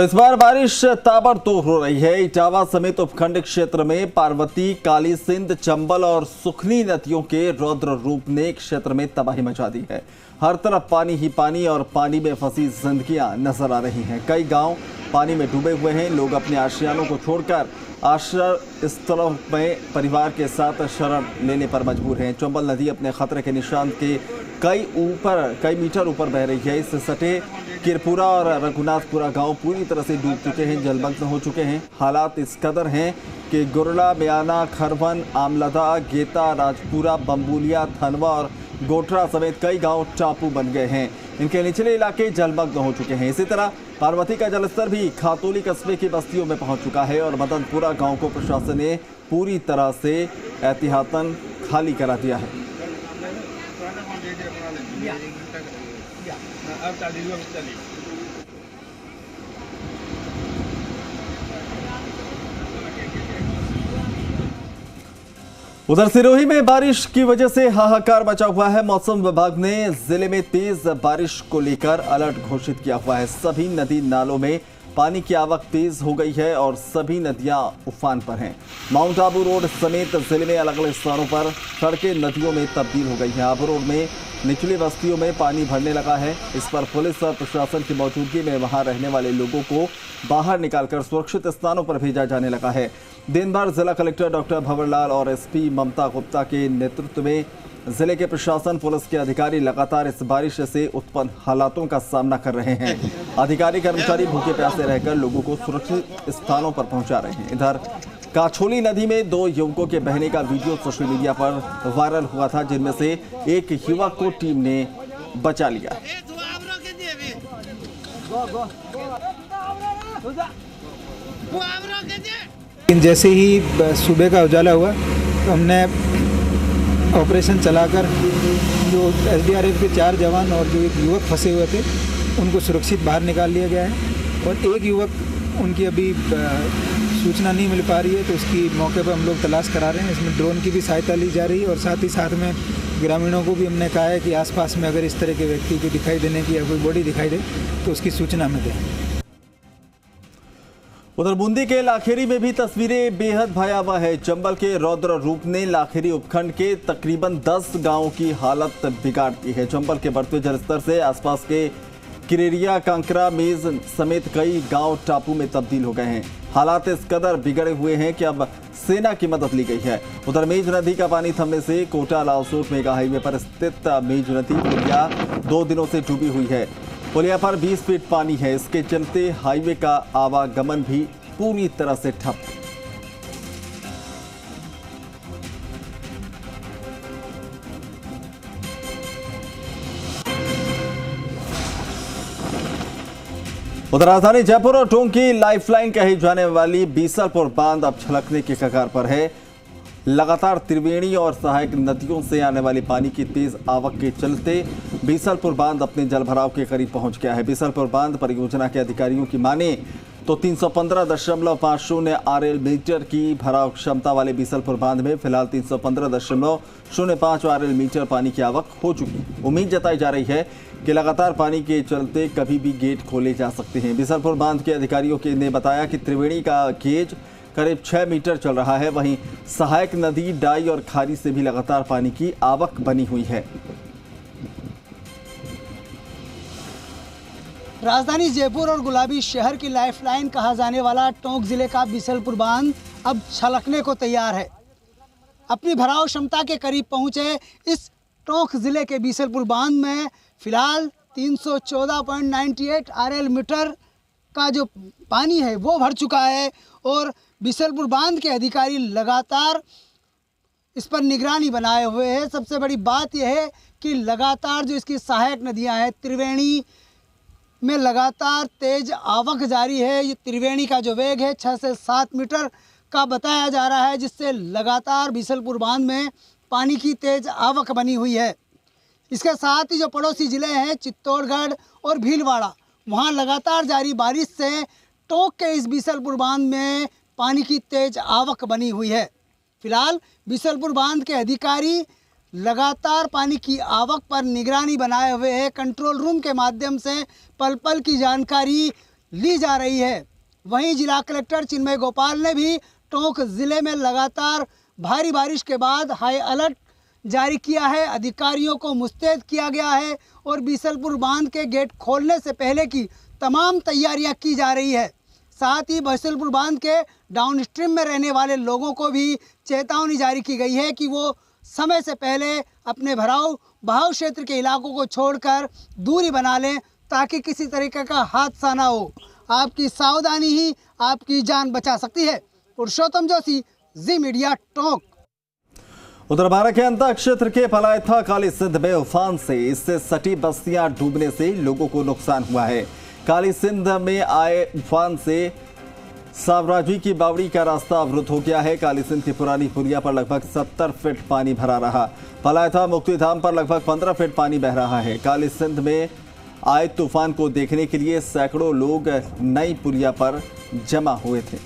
इस बार बारिश ताबड़तोड़ हो रही है। इटावा समेत उपखंड क्षेत्र में पार्वती, काली सिंध, चंबल और सुखनी नदियों के रौद्र रूप ने क्षेत्र में तबाही मचा दी है। हर तरफ पानी ही पानी और पानी में फंसी जिंदगियां नजर आ रही हैं। कई गांव पानी में डूबे हुए हैं। लोग अपने आश्रयों को छोड़कर आश्रय स्थलों में परिवार के साथ शरण लेने पर मजबूर हैं। चंबल नदी अपने खतरे के निशान के कई मीटर ऊपर बह रही है। इससे सटे किरपुरा और रघुनाथपुरा गांव पूरी तरह से डूब चुके हैं, जलमग्न हो चुके हैं। हालात इस कदर हैं कि गुरला, म्याना, खरवन, आमलदा, गेता, राजपुरा, बम्बुलिया, थनवा और गोटरा समेत कई गांव टापू बन गए हैं। इनके निचले इलाके जलमग्न हो चुके हैं। इसी तरह पार्वती का जलस्तर भी खातोली कस्बे की बस्तियों में पहुंच चुका है और मदनपुरा गांव को प्रशासन ने पूरी तरह से एहतियातन खाली करा दिया है। उधर सिरोही में बारिश की वजह से हाहाकार मचा हुआ है। मौसम विभाग ने जिले में तेज बारिश को लेकर अलर्ट घोषित किया हुआ है। सभी नदी नालों में पानी की आवक तेज हो गई है और सभी नदियां उफान पर हैं। माउंट आबू रोड समेत जिले में अलग अलग स्थानों पर सड़कें नदियों में तब्दील हो गई हैं। आबू रोड में निचली बस्तियों में पानी भरने लगा है। इस पर पुलिस और प्रशासन की मौजूदगी में वहां रहने वाले लोगों को बाहर निकालकर सुरक्षित स्थानों पर भेजा जाने लगा है। दिन भर जिला कलेक्टर डॉक्टर भंवरलाल और एसपी ममता गुप्ता के नेतृत्व में जिले के प्रशासन, पुलिस के अधिकारी लगातार इस बारिश से उत्पन्न हालातों का सामना कर रहे हैं। अधिकारी कर्मचारी भूखे प्यासे रहकर लोगों को सुरक्षित स्थानों पर पहुंचा रहे हैं। इधर काछोली नदी में 2 युवकों के बहने का वीडियो सोशल मीडिया पर वायरल हुआ था, जिनमें से एक युवक को टीम ने बचा लिया। जैसे ही सुबह का उजाला हुआ तो हमने ऑपरेशन चलाकर जो एसडीआरएफ के 4 जवान और जो एक युवक फंसे हुए थे उनको सुरक्षित बाहर निकाल लिया गया है। और एक युवक, उनकी अभी सूचना नहीं मिल पा रही है तो उसकी मौके पर हम लोग तलाश करा रहे हैं। इसमें ड्रोन की भी सहायता ली जा रही है और साथ ही साथ में ग्रामीणों को भी हमने कहा है कि आसपास में अगर इस तरह के व्यक्ति को दिखाई देने की या कोई बॉडी दिखाई दे तो उसकी सूचना हमें दें। उधर बूंदी के लाखेरी में भी तस्वीरें बेहद भयावह है। चंबल के रौद्र रूप ने लाखेरी उपखंड के तकरीबन 10 गांवों की हालत बिगाड़ दी है। चंबल के बढ़ते जलस्तर से आसपास के किरेरिया, कांकरा, मेज समेत कई गांव टापू में तब्दील हो गए हैं। हालात इस कदर बिगड़े हुए हैं कि अब सेना की मदद ली गई है। उधर मेज नदी का पानी थमने से कोटा लालसोट मेगा हाईवे पर स्थित मेज नदी पुलिया 2 दिनों से डूबी हुई है। पुलिया पर 20 फीट पानी है। इसके चलते हाईवे का आवागमन भी पूरी तरह से ठप। उधर राजधानी जयपुर और टोंक की लाइफलाइन कही जाने वाली बीसलपुर बांध अब छलकने के कगार पर है। लगातार त्रिवेणी और सहायक नदियों से आने वाली पानी की तेज आवक के चलते बीसलपुर बांध अपने जलभराव के करीब पहुंच गया है। बीसलपुर बांध परियोजना के अधिकारियों की माने तो 315.50 आरएल मीटर की भराव क्षमता वाले बीसलपुर बांध में फिलहाल 315.05 आरएल मीटर पानी की आवक हो चुकी। उम्मीद जताई जा रही है कि लगातार पानी के चलते कभी भी गेट खोले जा सकते हैं। बीसलपुर बांध के अधिकारियों ने बताया कि त्रिवेणी का गेज करीब 6 मीटर चल रहा है। वहीं सहायक नदी, डाई और खारी से भी लगातार पानी की आवक बनी हुई है। राजधानी जयपुर और गुलाबी शहर की लाइफलाइन कहा जाने वाला टोंक जिले का बीसलपुर बांध अब छलकने को तैयार है। अपनी भराव क्षमता के करीब पहुंचे इस टोंक जिले के बीसलपुर बांध में फिलहाल 314.98 आरएल मीटर का जो पानी है वो भर चुका है और बीसलपुर बांध के अधिकारी लगातार इस पर निगरानी बनाए हुए हैं। सबसे बड़ी बात यह है कि लगातार जो इसकी सहायक नदियां हैं, त्रिवेणी में लगातार तेज आवक जारी है। ये त्रिवेणी का जो वेग है 6 से 7 मीटर का बताया जा रहा है, जिससे लगातार बीसलपुर बांध में पानी की तेज आवक बनी हुई है। इसके साथ ही जो पड़ोसी ज़िले हैं चित्तौड़गढ़ और भीलवाड़ा, वहाँ लगातार जारी बारिश से टोंक के इस बीसलपुर बांध में पानी की तेज आवक बनी हुई है। फिलहाल बीसलपुर बांध के अधिकारी लगातार पानी की आवक पर निगरानी बनाए हुए हैं। कंट्रोल रूम के माध्यम से पल पल की जानकारी ली जा रही है। वहीं जिला कलेक्टर चिन्मय गोपाल ने भी टोंक जिले में लगातार भारी बारिश के बाद हाई अलर्ट जारी किया है। अधिकारियों को मुस्तैद किया गया है और बीसलपुर बांध के गेट खोलने से पहले की तमाम तैयारियां की जा रही है। साथ ही बीसलपुर बांध के डाउनस्ट्रीम में रहने वाले लोगों को भी चेतावनी जारी की गई है कि वो समय से पहले अपने बहाव क्षेत्र के इलाकों को छोड़कर दूरी बना लें ताकि किसी तरीके का हादसा ना हो। आपकी सावधानी ही आपकी जान बचा सकती है। पुरुषोत्तम जोशी, जी मीडिया, टोंक। उधर बारा के अंता क्षेत्र के पलायथा काली सिंध में उफान से इससे सटी बस्तियां डूबने से लोगों को नुकसान हुआ है। काली सिंध में आए उफान से सावराजी की बावड़ी का रास्ता अवरुद्ध हो गया है। काली सिंध की पुरानी पुलिया पर लगभग 70 फीट पानी भरा रहा। पलायथा मुक्तिधाम पर लगभग 15 फीट पानी बह रहा है। काली सिंध में आए तूफान को देखने के लिए सैकड़ों लोग नई पुलिया पर जमा हुए थे।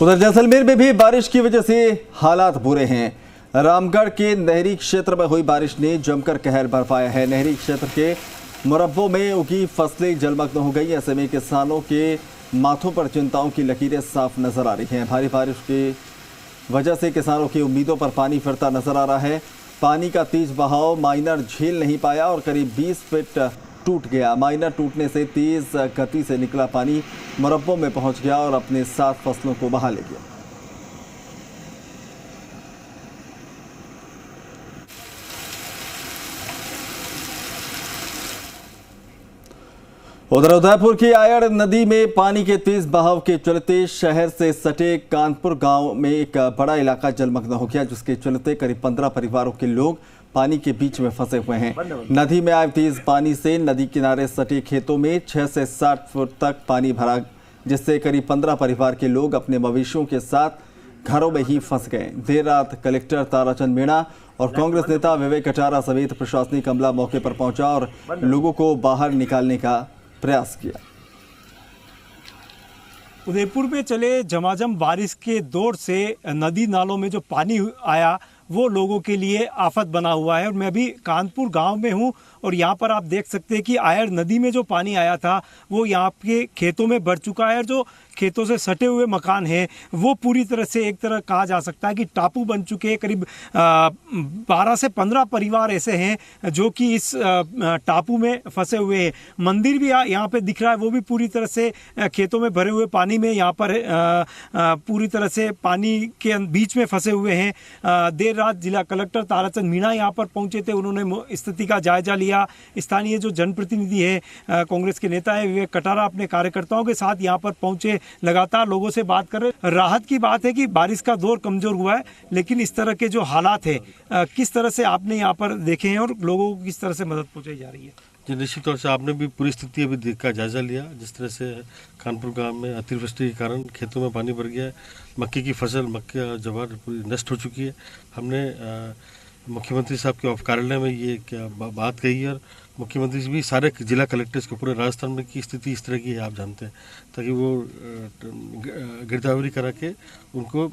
उधर जैसलमेर में भी बारिश की वजह से हालात बुरे हैं। रामगढ़ के नहरी क्षेत्र में हुई बारिश ने जमकर कहर बरपाया है। नहरी क्षेत्र के मुरब्बों में उगी फसलें जलमग्न हो गई। ऐसे में किसानों के माथों पर चिंताओं की लकीरें साफ नजर आ रही हैं। भारी बारिश की वजह से किसानों की उम्मीदों पर पानी फिरता नजर आ रहा है। पानी का तेज बहाव माइनर झेल नहीं पाया और करीब 20 फीट टूट गया। माइनर टूटने से तेज गति से निकला पानी मुरब्बों में पहुंच गया और अपने साथ फसलों को बहा ले गया। उधर उदयपुर की आयड़ नदी में पानी के तेज बहाव के चलते शहर से सटे कानपुर गांव में एक बड़ा इलाका जलमग्न हो गया, जिसके चलते करीब 15 परिवारों के लोग पानी के बीच में फंसे हुए हैं। नदी में आए तेज पानी से नदी किनारे सटे खेतों में 6 से 60 फुट तक पानी भरा, जिससे करीब 15 परिवार के लोग अपने मवेशियों के साथ घरों में ही फंस गए। देर रात कलेक्टर ताराचंद मीणा और कांग्रेस नेता विवेक कटारा समेत प्रशासनिक अमला मौके पर पहुंचा और लोगों को बाहर निकालने का प्रयास किया। उदयपुर में चले झमाझम बारिश के दौर से नदी नालों में जो पानी आया वो लोगों के लिए आफत बना हुआ है। और मैं भी कानपुर गांव में हूं और यहाँ पर आप देख सकते हैं कि आयर नदी में जो पानी आया था वो यहाँ के खेतों में बढ़ चुका है। और जो खेतों से सटे हुए मकान हैं वो पूरी तरह से एक तरह कहा जा सकता है कि टापू बन चुके हैं। करीब 12 से 15 परिवार ऐसे हैं जो कि इस टापू में फंसे हुए हैं। मंदिर भी यहाँ पे दिख रहा है, वो भी पूरी तरह से खेतों में भरे हुए पानी में यहाँ पर पूरी तरह से पानी के बीच में फंसे हुए हैं। देर रात जिला कलेक्टर ताराचंद मीणा यहाँ पर पहुंचे थे। उन्होंने स्थिति का जायजा लिया। स्थानीय जो जनप्रतिनिधि है, कांग्रेस के नेता है विवेक कटारा, अपने कार्यकर्ताओं के साथ यहाँ पर पहुंचे, लगातार लोगों से बात कर रहे। राहत की बात है कि बारिश का दौर कमजोर हुआ है, लेकिन इस तरह के जो हालात है किस तरह से आपने यहाँ पर देखे हैं और लोगों को किस तरह से मदद पहुंचाई जा रही है? जी, निश्चित तौर से आपने भी पूरी स्थिति अभी देख का जायजा लिया। जिस तरह से कानपुर गांव में अतिवृष्टि के कारण खेतों में पानी भर गया है, मक्की की फसल, मक्का ज्वार पूरी नष्ट हो चुकी है। हमने मुख्यमंत्री साहब के कार्यालय में ये क्या बात कही है और मुख्यमंत्री जी भी सारे जिला कलेक्टर्स को पूरे राजस्थान में की स्थिति इस तरह की है, आप जानते हैं, ताकि वो गिरदावरी करा के उनको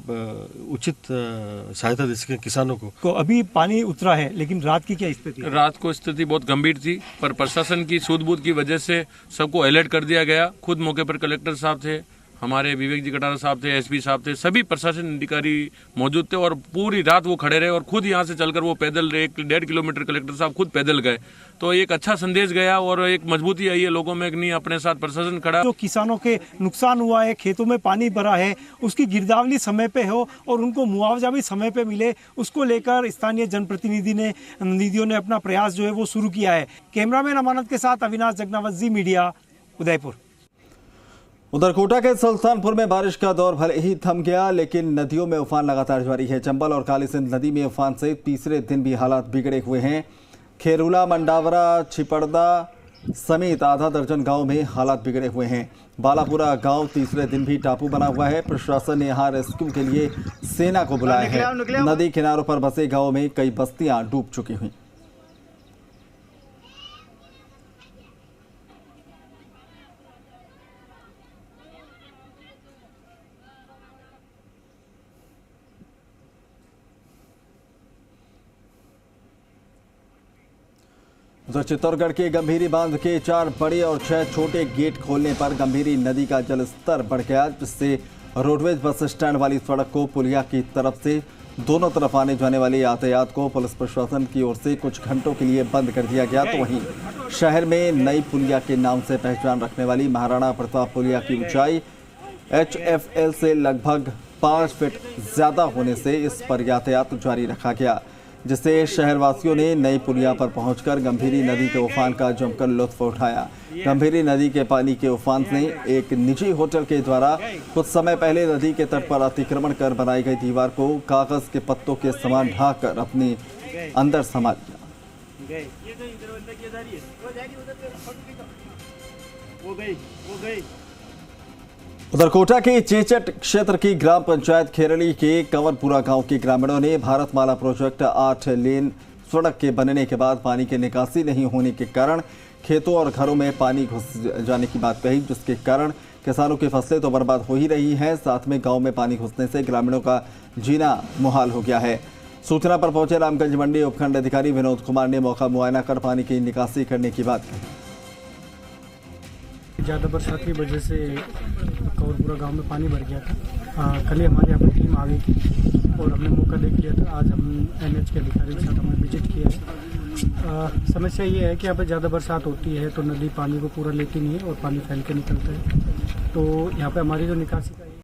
उचित सहायता दे सकें किसानों को। तो अभी पानी उतरा है, लेकिन रात की क्या स्थिति है? रात को स्थिति बहुत गंभीर थी, पर प्रशासन की सूझबूझ की वजह से सबको अलर्ट कर दिया गया। खुद मौके पर कलेक्टर साहब थे, हमारे विवेक जी कटारा साहब थे, एसपी साहब थे, सभी प्रशासन अधिकारी मौजूद थे और पूरी रात वो खड़े रहे और खुद यहाँ से चलकर वो पैदल 1.5 किलोमीटर कलेक्टर साहब खुद पैदल गए। तो एक अच्छा संदेश गया और एक मजबूती आई है लोगों में कि नहीं, अपने साथ प्रशासन खड़ा। जो किसानों के नुकसान हुआ है, खेतों में पानी भरा है, उसकी गिरदावरी समय पे हो और उनको मुआवजा भी समय पे मिले, उसको लेकर स्थानीय जनप्रतिनिधियों ने अपना प्रयास जो है वो शुरू किया है। कैमरामैन अमानत के साथ अविनाश जगनावत, जी मीडिया, उदयपुर। उधर कोटा के सुल्तानपुर में बारिश का दौर भले ही थम गया, लेकिन नदियों में उफान लगातार जारी है। चंबल और काली सिंध नदी में उफान से तीसरे दिन भी हालात बिगड़े हुए हैं। खेरुला, मंडावरा, छिपड़दा समेत आधा दर्जन गांव में हालात बिगड़े हुए हैं। बालापुरा गांव तीसरे दिन भी टापू बना हुआ है। प्रशासन ने यहां रेस्क्यू के लिए सेना को बुलाया है। नदी किनारों पर बसे गाँव में कई बस्तियां डूब चुकी हुई। उधर चित्तौड़गढ़ के गंभीरी बांध के 4 बड़े और 6 छोटे गेट खोलने पर गंभीरी नदी का जलस्तर बढ़ गया, जिससे रोडवेज बस स्टैंड वाली सड़क को पुलिया की तरफ से दोनों तरफ आने जाने वाले यातायात को पुलिस प्रशासन की ओर से कुछ घंटों के लिए बंद कर दिया गया। तो वहीं शहर में नई पुलिया के नाम से पहचान रखने वाली महाराणा प्रताप पुलिया की ऊंचाई HFL से लगभग 5 फीट ज्यादा होने से इस पर यातायात जारी रखा गया, जिससे शहरवासियों ने नई पुलिया पर पहुंचकर गंभीरी नदी के उफान का जमकर लुत्फ उठाया। गंभीरी नदी के पानी के उफान ने एक निजी होटल के द्वारा कुछ समय पहले नदी के तट पर अतिक्रमण कर बनाई गई दीवार को कागज के पत्तों के समान ढांककर अपने अंदर समा लिया। उधर कोटा के चेचट क्षेत्र की ग्राम पंचायत खेरली के कंवरपुरा गांव के ग्रामीणों ने भारतमाला प्रोजेक्ट 8 लेन सड़क के बनने के बाद पानी की निकासी नहीं होने के कारण खेतों और घरों में पानी घुस जाने की बात कही, जिसके कारण किसानों की फसलें तो बर्बाद हो ही रही हैं, साथ में गांव में पानी घुसने से ग्रामीणों का जीना मुहाल हो गया है। सूचना पर पहुंचे रामगंज मंडी उपखंड अधिकारी विनोद कुमार ने मौका मुआयना कर पानी की निकासी करने की बात कही। ज़्यादा बरसात की वजह से कंवरपुरा गांव में पानी भर गया था। कल ही हमारे यहाँ पर टीम आ गई थी और हमने मौका देख लिया था। आज हम NH के अधिकारी के साथ हमने विजिट किया है। समस्या ये है कि यहाँ पर ज़्यादा बरसात होती है तो नदी पानी को पूरा लेती नहीं है और पानी फैल के निकलता है। तो यहाँ पे हमारी जो निकासी का